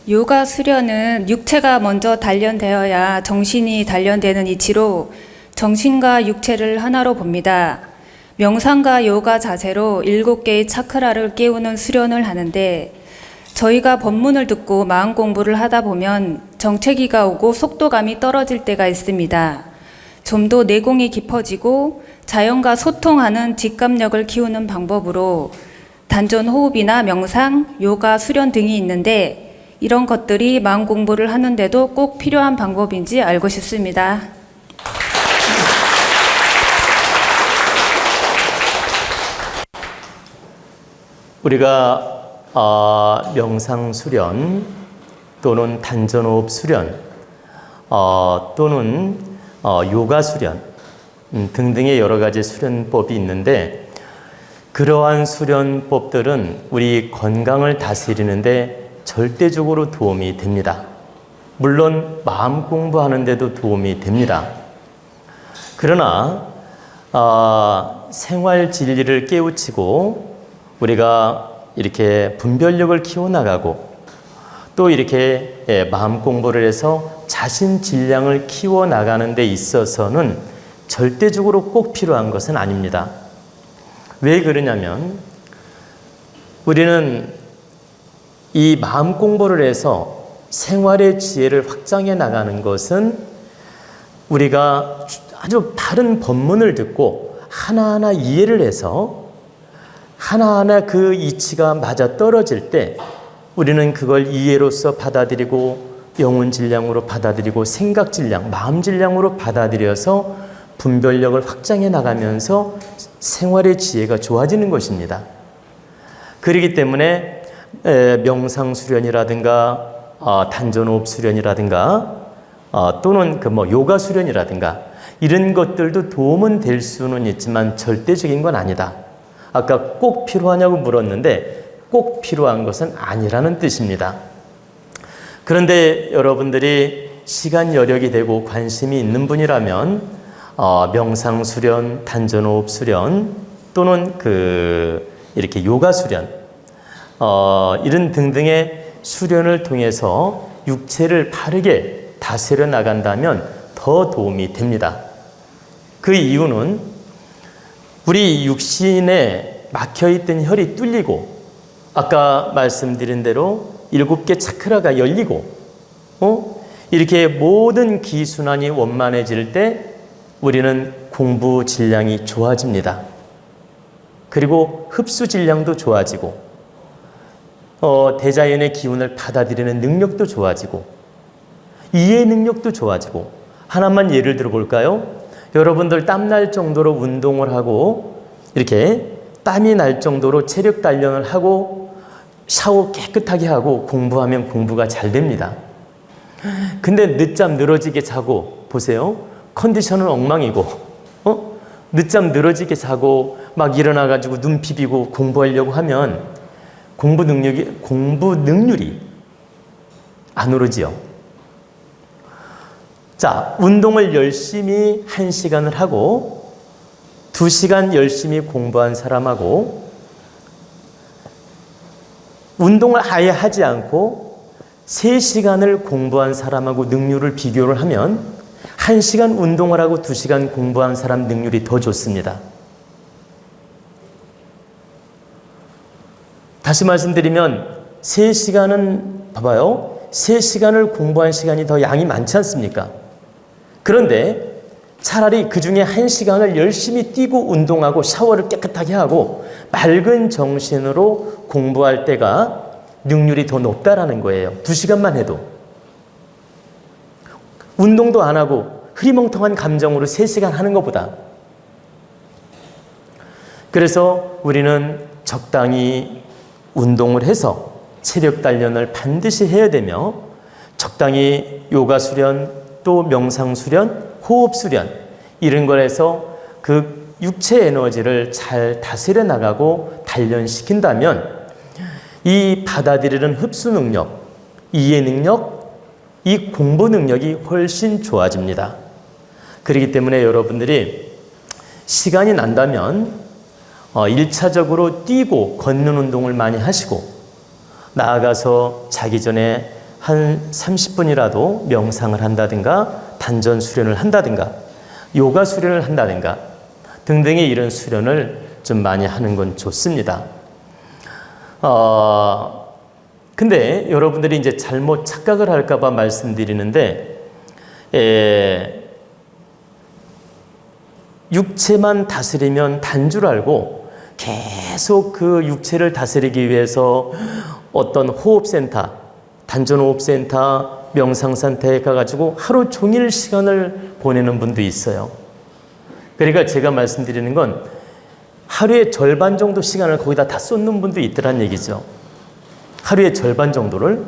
요가 수련은 육체가 먼저 단련되어야 정신이 단련되는 이치로 정신과 육체를 하나로 봅니다. 명상과 요가 자세로 7개의 차크라를 깨우는 수련을 하는데 저희가 법문을 듣고 마음 공부를 하다 보면 정체기가 오고 속도감이 떨어질 때가 있습니다. 좀 더 내공이 깊어지고 자연과 소통하는 직감력을 키우는 방법으로 단전 호흡이나 명상, 요가 수련 등이 있는데 이런 것들이 마음 공부를 하는데도 꼭 필요한 방법인지 알고 싶습니다. 우리가 명상 수련 또는 단전호흡 수련 또는 요가 수련 등등의 여러 가지 수련법이 있는데 그러한 수련법들은 우리 건강을 다스리는데 절대적으로 도움이 됩니다. 물론 마음 공부하는 데도 도움이 됩니다. 그러나 생활 진리를 깨우치고 우리가 이렇게 분별력을 키워나가고 또 이렇게 마음 공부를 해서 자신 질량을 키워나가는 데 있어서는 절대적으로 꼭 필요한 것은 아닙니다. 왜 그러냐면 우리는 이 마음 공부를 해서 생활의 지혜를 확장해 나가는 것은 우리가 아주 바른 법문을 듣고 하나하나 이해를 해서 하나하나 그 이치가 맞아 떨어질 때 우리는 그걸 이해로서 받아들이고 영혼 질량으로 받아들이고 생각 질량, 마음 질량으로 받아들여서 분별력을 확장해 나가면서 생활의 지혜가 좋아지는 것입니다. 그렇기 때문에 명상 수련이라든가 단전호흡 수련이라든가 또는 요가 수련이라든가 이런 것들도 도움은 될 수는 있지만 절대적인 건 아니다. 아까 꼭 필요하냐고 물었는데 꼭 필요한 것은 아니라는 뜻입니다. 그런데 여러분들이 시간 여력이 되고 관심이 있는 분이라면 명상 수련, 단전호흡 수련 또는 이렇게 요가 수련 이런 등등의 수련을 통해서 육체를 바르게 다스려 나간다면 더 도움이 됩니다. 그 이유는 우리 육신에 막혀있던 혈이 뚫리고 아까 말씀드린 대로 7개 차크라가 열리고 이렇게 모든 기순환이 원만해질 때 우리는 공부 질량이 좋아집니다. 그리고 흡수 질량도 좋아지고 대자연의 기운을 받아들이는 능력도 좋아지고 이해 능력도 좋아지고 하나만 예를 들어 볼까요? 여러분들 땀날 정도로 운동을 하고 이렇게 땀이 날 정도로 체력 단련을 하고 샤워 깨끗하게 하고 공부하면 공부가 잘 됩니다. 근데 늦잠 늘어지게 자고 보세요. 컨디션은 엉망이고 늦잠 늘어지게 자고 막 일어나가지고 눈 비비고 공부하려고 하면 공부 능률이 안 오르지요. 자, 운동을 열심히 1시간을 하고 2시간 열심히 공부한 사람하고 운동을 아예 하지 않고 3시간을 공부한 사람하고 능률을 비교를 하면 1시간 운동을 하고 2시간 공부한 사람 능률이 더 좋습니다. 다시 말씀드리면 3시간은 봐봐요. 3시간을 공부한 시간이 더 양이 많지 않습니까? 그런데 차라리 그 중에 1시간을 열심히 뛰고 운동하고 샤워를 깨끗하게 하고 맑은 정신으로 공부할 때가 능률이 더 높다라는 거예요. 2시간만 해도. 운동도 안 하고 흐리멍텅한 감정으로 3시간 하는 것보다. 그래서 우리는 적당히 운동을 해서 체력 단련을 반드시 해야 되며 적당히 요가 수련 또 명상 수련, 호흡 수련 이런 걸 해서 그 육체 에너지를 잘 다스려 나가고 단련시킨다면 이 받아들이는 흡수 능력, 이해 능력, 이 공부 능력이 훨씬 좋아집니다. 그렇기 때문에 여러분들이 시간이 난다면 1차적으로 뛰고 걷는 운동을 많이 하시고 나아가서 자기 전에 한 30분이라도 명상을 한다든가 단전 수련을 한다든가 요가 수련을 한다든가 등등의 이런 수련을 좀 많이 하는 건 좋습니다. 근데 여러분들이 이제 잘못 착각을 할까봐 말씀드리는데, 육체만 다스리면 단 줄 알고 계속 그 육체를 다스리기 위해서 어떤 호흡센터, 단전호흡센터, 명상센터에 가가지고 하루 종일 시간을 보내는 분도 있어요. 그러니까 제가 말씀드리는 건 하루의 절반 정도 시간을 거기다 다 쏟는 분도 있더란 얘기죠. 하루의 절반 정도를.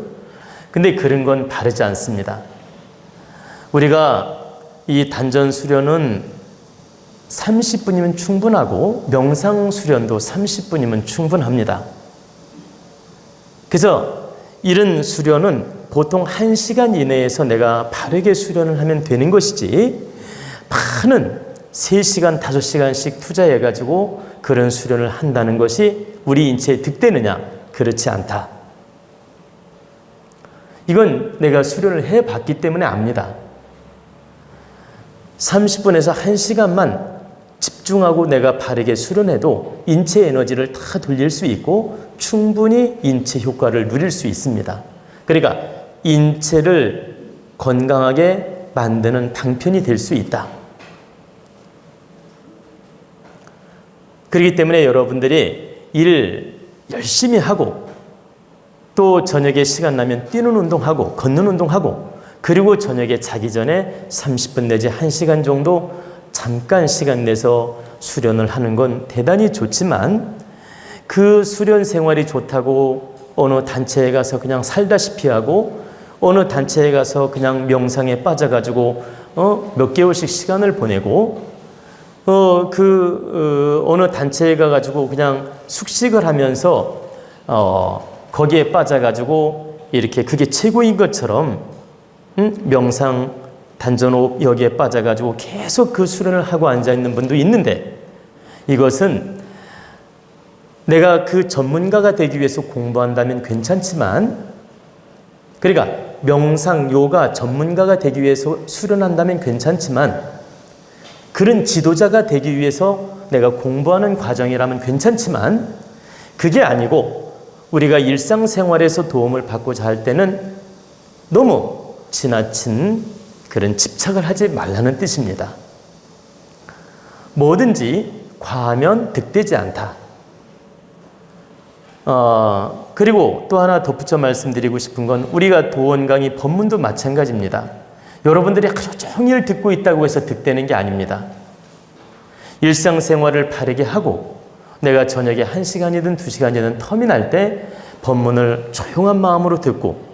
근데 그런 건 바르지 않습니다. 우리가 이 단전 수련은 30분이면 충분하고 명상 수련도 30분이면 충분합니다. 그래서 이런 수련은 보통 1시간 이내에서 내가 바르게 수련을 하면 되는 것이지, 많은 3시간, 5시간씩 투자해가지고 그런 수련을 한다는 것이 우리 인체에 득되느냐? 그렇지 않다. 이건 내가 수련을 해봤기 때문에 압니다. 30분에서 1시간만 집중하고 내가 바르게 수련해도 인체 에너지를 다 돌릴 수 있고 충분히 인체 효과를 누릴 수 있습니다. 그러니까 인체를 건강하게 만드는 방편이 될 수 있다. 그렇기 때문에 여러분들이 일 열심히 하고 또 저녁에 시간 나면 뛰는 운동하고 걷는 운동하고 그리고 저녁에 자기 전에 30분 내지 1시간 정도 잠깐 시간 내서 수련을 하는 건 대단히 좋지만, 그 수련 생활이 좋다고 어느 단체에 가서 그냥 살다시피 하고 어느 단체에 가서 그냥 명상에 빠져가지고 몇 개월씩 시간을 보내고 어느 단체에 가가지고 그냥 숙식을 하면서 거기에 빠져가지고 이렇게 그게 최고인 것처럼 명상, 단전호흡 여기에 빠져가지고 계속 그 수련을 하고 앉아있는 분도 있는데, 이것은 내가 그 전문가가 되기 위해서 공부한다면 괜찮지만, 그러니까 명상, 요가 전문가가 되기 위해서 수련한다면 괜찮지만, 그런 지도자가 되기 위해서 내가 공부하는 과정이라면 괜찮지만, 그게 아니고 우리가 일상생활에서 도움을 받고자 할 때는 너무 지나친 그런 집착을 하지 말라는 뜻입니다. 뭐든지 과하면 득되지 않다. 그리고 또 하나 덧붙여 말씀드리고 싶은 건, 우리가 도원 강의 법문도 마찬가지입니다. 여러분들이 하루 종일 듣고 있다고 해서 득되는 게 아닙니다. 일상생활을 바르게 하고 내가 저녁에 1시간이든 2시간이든 텀이 날 때 법문을 조용한 마음으로 듣고,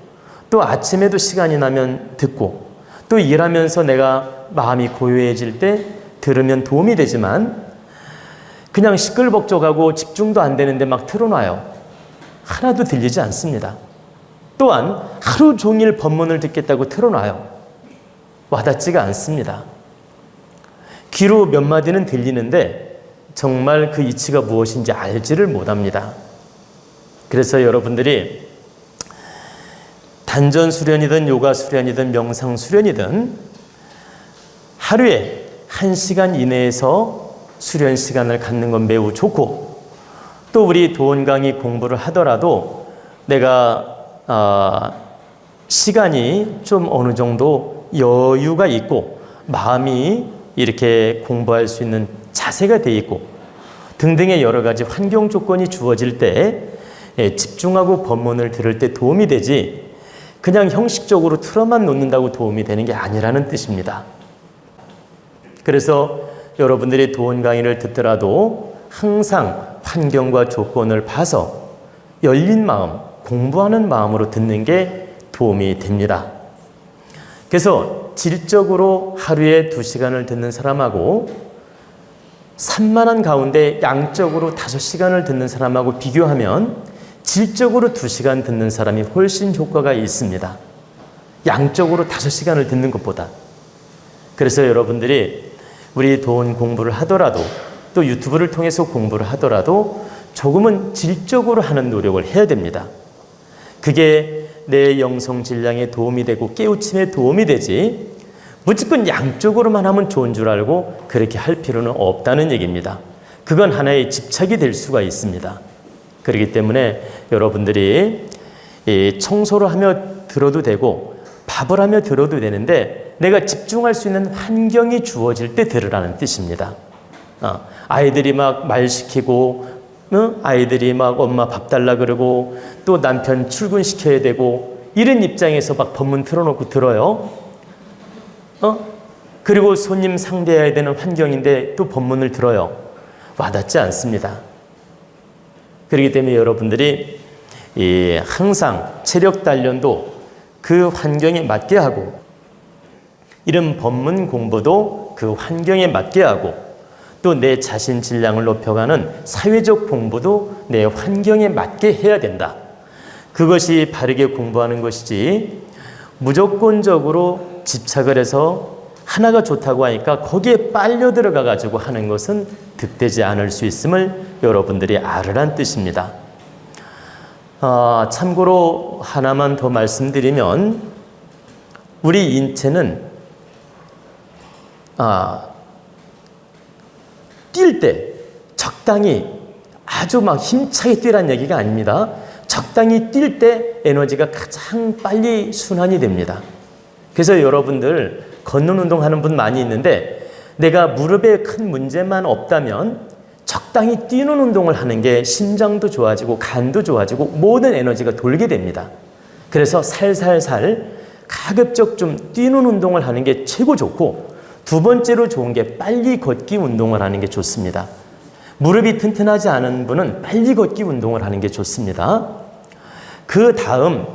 또 아침에도 시간이 나면 듣고, 또 일하면서 내가 마음이 고요해질 때 들으면 도움이 되지만, 그냥 시끌벅적하고 집중도 안 되는데 막 틀어놔요. 하나도 들리지 않습니다. 또한 하루 종일 법문을 듣겠다고 틀어놔요. 와닿지가 않습니다. 귀로 몇 마디는 들리는데 정말 그 이치가 무엇인지 알지를 못합니다. 그래서 여러분들이 단전 수련이든 요가 수련이든 명상 수련이든 하루에 1시간 이내에서 수련 시간을 갖는 건 매우 좋고, 또 우리 도원 강의 공부를 하더라도 내가 시간이 좀 어느 정도 여유가 있고 마음이 이렇게 공부할 수 있는 자세가 돼 있고 등등의 여러 가지 환경 조건이 주어질 때 집중하고 법문을 들을 때 도움이 되지, 그냥 형식적으로 틀어만 놓는다고 도움이 되는 게 아니라는 뜻입니다. 그래서 여러분들이 도원 강의를 듣더라도 항상 환경과 조건을 봐서 열린 마음, 공부하는 마음으로 듣는 게 도움이 됩니다. 그래서 질적으로 하루에 2시간을 듣는 사람하고 산만한 가운데 양적으로 5시간을 듣는 사람하고 비교하면 질적으로 2시간 듣는 사람이 훨씬 효과가 있습니다. 양적으로 5시간을 듣는 것보다. 그래서 여러분들이 우리 도원 공부를 하더라도 또 유튜브를 통해서 공부를 하더라도 조금은 질적으로 하는 노력을 해야 됩니다. 그게 내 영성 질량에 도움이 되고 깨우침에 도움이 되지 무조건 양쪽으로만 하면 좋은 줄 알고 그렇게 할 필요는 없다는 얘기입니다. 그건 하나의 집착이 될 수가 있습니다. 그렇기 때문에 여러분들이 청소를 하며 들어도 되고 밥을 하며 들어도 되는데 내가 집중할 수 있는 환경이 주어질 때 들으라는 뜻입니다. 아이들이 막 말 시키고 아이들이 막 엄마 밥 달라 그러고 또 남편 출근시켜야 되고 이런 입장에서 막 법문 틀어놓고 들어요. 그리고 손님 상대해야 되는 환경인데 또 법문을 들어요. 와닿지 않습니다. 그렇기 때문에 여러분들이 항상 체력 단련도 그 환경에 맞게 하고 이런 법문 공부도 그 환경에 맞게 하고 또 내 자신 질량을 높여가는 사회적 공부도 내 환경에 맞게 해야 된다. 그것이 바르게 공부하는 것이지 무조건적으로 집착을 해서 하나가 좋다고 하니까 거기에 빨려 들어가 가지고 하는 것은 득되지 않을 수 있음을 여러분들이 알으란 뜻입니다. 참고로 하나만 더 말씀드리면 우리 인체는 뛸 때 적당히 아주 막 힘차게 뛰라는 얘기가 아닙니다. 적당히 뛸 때 에너지가 가장 빨리 순환이 됩니다. 그래서 여러분들 걷는 운동하는 분 많이 있는데 내가 무릎에 큰 문제만 없다면 적당히 뛰는 운동을 하는 게 심장도 좋아지고 간도 좋아지고 모든 에너지가 돌게 됩니다. 그래서 살살살 가급적 좀 뛰는 운동을 하는 게 최고 좋고 두 번째로 좋은 게 빨리 걷기 운동을 하는 게 좋습니다. 무릎이 튼튼하지 않은 분은 빨리 걷기 운동을 하는 게 좋습니다. 그 다음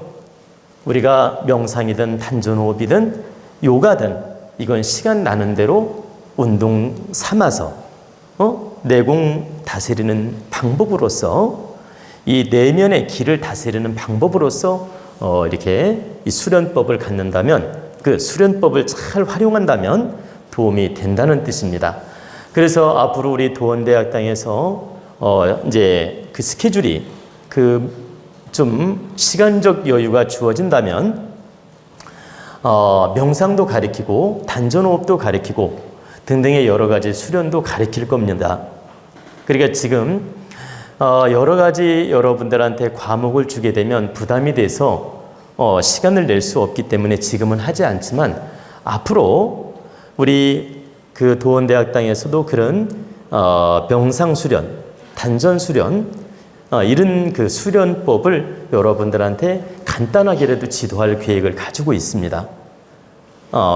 우리가 명상이든 단전호흡이든 요가든 이건 시간 나는 대로 운동 삼아서 내공 다스리는 방법으로서 이 내면의 기를 다스리는 방법으로서 이렇게 이 수련법을 갖는다면 그 수련법을 잘 활용한다면 도움이 된다는 뜻입니다. 그래서 앞으로 우리 도원대학당에서 이제 그 스케줄이 좀 시간적 여유가 주어진다면 명상도 가르치고 단전호흡도 가르치고 등등의 여러 가지 수련도 가르칠 겁니다. 그러니까 지금 여러 가지 여러분들한테 과목을 주게 되면 부담이 돼서 시간을 낼 수 없기 때문에 지금은 하지 않지만 앞으로 우리 그 도원대학당에서도 그런 명상 수련, 단전 수련 이런 그 수련법을 여러분들한테 간단하게라도 지도할 계획을 가지고 있습니다.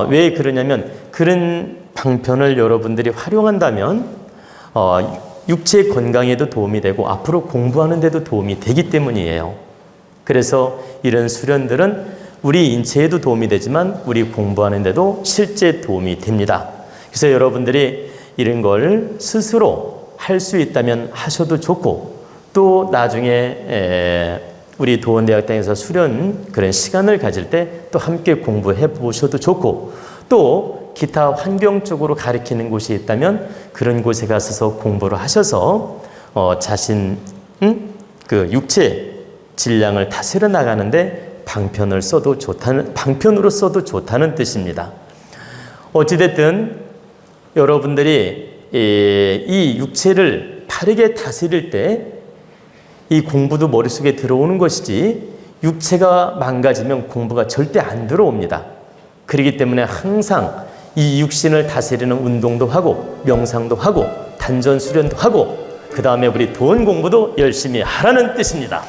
왜 그러냐면 그런 방편을 여러분들이 활용한다면 육체 건강에도 도움이 되고 앞으로 공부하는 데도 도움이 되기 때문이에요. 그래서 이런 수련들은 우리 인체에도 도움이 되지만 우리 공부하는 데도 실제 도움이 됩니다. 그래서 여러분들이 이런 걸 스스로 할 수 있다면 하셔도 좋고 또 나중에 우리 도원대학당에서 수련 그런 시간을 가질 때 또 함께 공부해 보셔도 좋고 또 기타 환경적으로 가르치는 곳이 있다면 그런 곳에 가서 공부를 하셔서 자신 그 육체 질량을 다스려 나가는데 방편으로 써도 좋다는 뜻입니다. 어찌됐든 여러분들이 이 육체를 바르게 다스릴 때 이 공부도 머릿속에 들어오는 것이지 육체가 망가지면 공부가 절대 안 들어옵니다. 그렇기 때문에 항상 이 육신을 다스리는 운동도 하고 명상도 하고 단전 수련도 하고 그 다음에 우리 도원 공부도 열심히 하라는 뜻입니다.